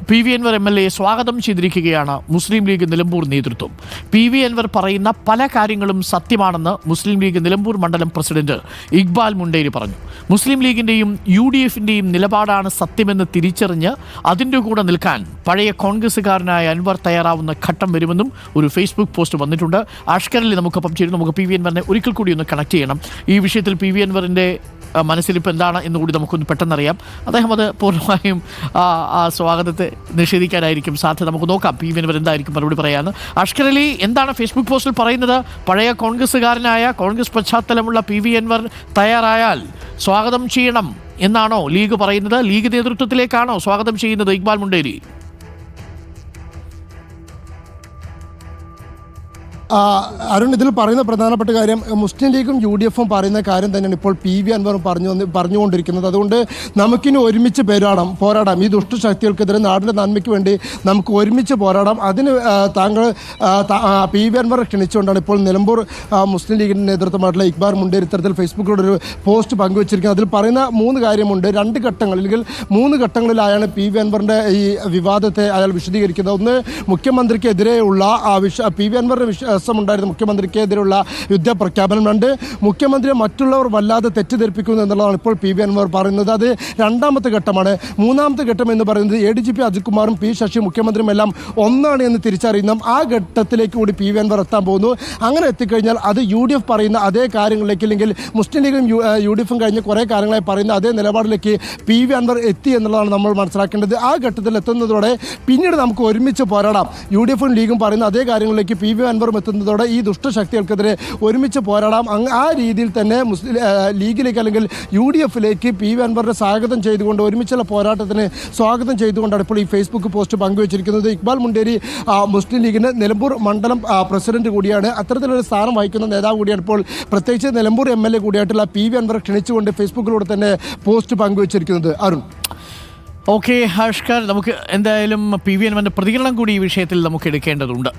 PV Anwar MLA സ്വാഗതം ചെയ്തിരിക്കുകയാണ് മുസ്ലിം league Nilambur നേതൃത്വം. PV Anwar പറയുന്ന പല കാര്യങ്ങളും സത്യമാണെന്ന് മുസ്ലിം ലീഗ് നിലമ്പൂർ മണ്ഡലം പ്രസിഡന്റ് ഇക്ബാൽ മുണ്ടേരി പറഞ്ഞു. മുസ്ലിം ലീഗിന്റെയും UDFന്റെയും നിലപാടാണ് സത്യമെന്ന് തിരിച്ചറിഞ്ഞ് അതിൻ്റെ കൂടെ നിൽക്കാൻ പഴയ കോൺഗ്രസുകാരനായ അൻവർ തയ്യാറാവുന്ന ഘട്ടം വരുമെന്നും ഒരു ഫേസ്ബുക്ക് പോസ്റ്റ് വന്നിട്ടുണ്ട്. ആഷ്കറിൽ നമുക്കൊപ്പം ചേരുന്നു. നമുക്ക് PV Anwar ഒരിക്കൽ കൂടി ഒന്ന് കണക്ട് ചെയ്യണം. ഈ വിഷയത്തിൽ PV Anwar മനസ്സിലിപ്പോൾ എന്താണ് എന്നുകൂടി നമുക്കൊന്ന് പെട്ടെന്നറിയാം. അദ്ദേഹം അത് പൂർണ്ണമായും സ്വാഗതത്തെ നിഷേധിക്കാനായിരിക്കും സാധ്യത. നമുക്ക് നോക്കാം PV Anwar എന്തായിരിക്കും മറുപടി പറയാമെന്ന്. അഷ്കർ അലി, എന്താണ് ഫേസ്ബുക്ക് പോസ്റ്റിൽ പറയുന്നത്? പഴയ കോൺഗ്രസ്സുകാരനായ കോൺഗ്രസ് പശ്ചാത്തലമുള്ള PV Anwar തയ്യാറായാൽ സ്വാഗതം ചെയ്യണം എന്നാണോ ലീഗ് പറയുന്നത്? ലീഗ് നേതൃത്വത്തിലേക്കാണോ സ്വാഗതം ചെയ്യുന്നത് ഇക്ബാൽ മുണ്ടേരി? അരുൺ, ഇതിൽ പറയുന്ന പ്രധാനപ്പെട്ട കാര്യം മുസ്ലിം ലീഗും UDFും പറയുന്ന കാര്യം തന്നെയാണ് ഇപ്പോൾ PV Anwar പറഞ്ഞുകൊണ്ടിരിക്കുന്നത്. അതുകൊണ്ട് നമുക്കിനി ഒരുമിച്ച് പോരാടാം. ഈ ദുഷ്ടശക്തികൾക്കെതിരെ നാടിൻ്റെ നന്മയ്ക്ക് വേണ്ടി നമുക്ക് ഒരുമിച്ച് പോരാടാം. അതിന് താങ്കൾ PV Anwar ക്ഷണിച്ചുകൊണ്ടാണ് ഇപ്പോൾ നിലമ്പൂർ മുസ്ലിം ലീഗിൻ്റെ നേതൃത്വമായിട്ടുള്ള ഇക്ബാൽ മുണ്ടേരി ഇത്തരത്തിൽ ഫേസ്ബുക്കിലൂടെ ഒരു പോസ്റ്റ് പങ്കുവച്ചിരിക്കുന്നത്. അതിൽ പറയുന്ന 3 കാര്യമുണ്ട്. 2 ഘട്ടങ്ങളിൽ അല്ലെങ്കിൽ 3 ഘട്ടങ്ങളിലായാണ് PV Anwarൻ്റെ ഈ വിവാദത്തെ അയാൾ വിശദീകരിക്കുന്നത്. ഒന്ന്, മുഖ്യമന്ത്രിക്കെതിരെയുള്ള PV Anwarൻ്റെ ഉണ്ടായിരുന്ന മുഖ്യമന്ത്രിക്കെതിരെയുള്ള യുദ്ധപ്രഖ്യാപനം. 2, മുഖ്യമന്ത്രിയെ മറ്റുള്ളവർ വല്ലാതെ തെറ്റിദ്ധരിപ്പിക്കുന്നു എന്നുള്ളതാണ് ഇപ്പോൾ PV Anwar പറയുന്നത്. അത് 2ാമത്തെ ഘട്ടമാണ്. 3ാമത്തെ ഘട്ടം എന്ന് പറയുന്നത് ADGP അജിത് കുമാറും P ശശി മുഖ്യമന്ത്രിയും എല്ലാം ഒന്നാണ് എന്ന് തിരിച്ചറിയുന്ന ആ ഘട്ടത്തിലേക്ക് കൂടി PV Anwar എത്താൻ പോകുന്നു. അങ്ങനെ എത്തിക്കഴിഞ്ഞാൽ അത് UDF പറയുന്ന അതേ കാര്യങ്ങളിലേക്ക്, അല്ലെങ്കിൽ മുസ്ലിം ലീഗും UDFും കഴിഞ്ഞ് കുറേ കാര്യങ്ങളായി പറയുന്ന അതേ നിലപാടിലേക്ക് PV Anwar എത്തി എന്നുള്ളതാണ് നമ്മൾ മനസ്സിലാക്കേണ്ടത്. ആ ഘട്ടത്തിൽ എത്തുന്നതോടെ പിന്നീട് നമുക്ക് ഒരുമിച്ച് പോരാടാം. UDFും ലീഗും പറയുന്ന അതേ കാര്യങ്ങളിലേക്ക് PV Anwar എത്തുന്നതോടെ ഈ ദുഷ്ടശക്തികൾക്കെതിരെ ഒരുമിച്ച് പോരാടാം. ആ രീതിയിൽ തന്നെ മുസ്ലിം ലീഗിലേക്ക് അല്ലെങ്കിൽ UDFിലേക്ക് PV Anwarനെ സ്വാഗതം ചെയ്തുകൊണ്ട്, ഒരുമിച്ചുള്ള പോരാട്ടത്തിന് സ്വാഗതം ചെയ്തുകൊണ്ടാണ് ഇപ്പോൾ ഈ ഫേസ്ബുക്ക് പോസ്റ്റ് പങ്കുവച്ചിരിക്കുന്നത്. ഇക്ബാൽ മുണ്ടേരി മുസ്ലിം ലീഗിൻ്റെ നിലമ്പൂർ മണ്ഡലം പ്രസിഡന്റ് കൂടിയാണ്. അത്തരത്തിലൊരു സ്ഥാനം വഹിക്കുന്ന നേതാവ് കൂടിയാണ്. ഇപ്പോൾ പ്രത്യേകിച്ച് നിലമ്പൂർ MLA കൂടിയായിട്ടുള്ള PV Anwar ക്ഷണിച്ചുകൊണ്ട് ഫേസ്ബുക്കിലൂടെ തന്നെ പോസ്റ്റ് പങ്കുവച്ചിരിക്കുന്നത്. അരുൺ. ഓക്കെ, ആഷ്കർ, നമുക്ക് എന്തായാലും PV Anwarൻ്റെ പ്രതികരണം കൂടി ഈ വിഷയത്തിൽ നമുക്ക് എടുക്കേണ്ടതുണ്ട്.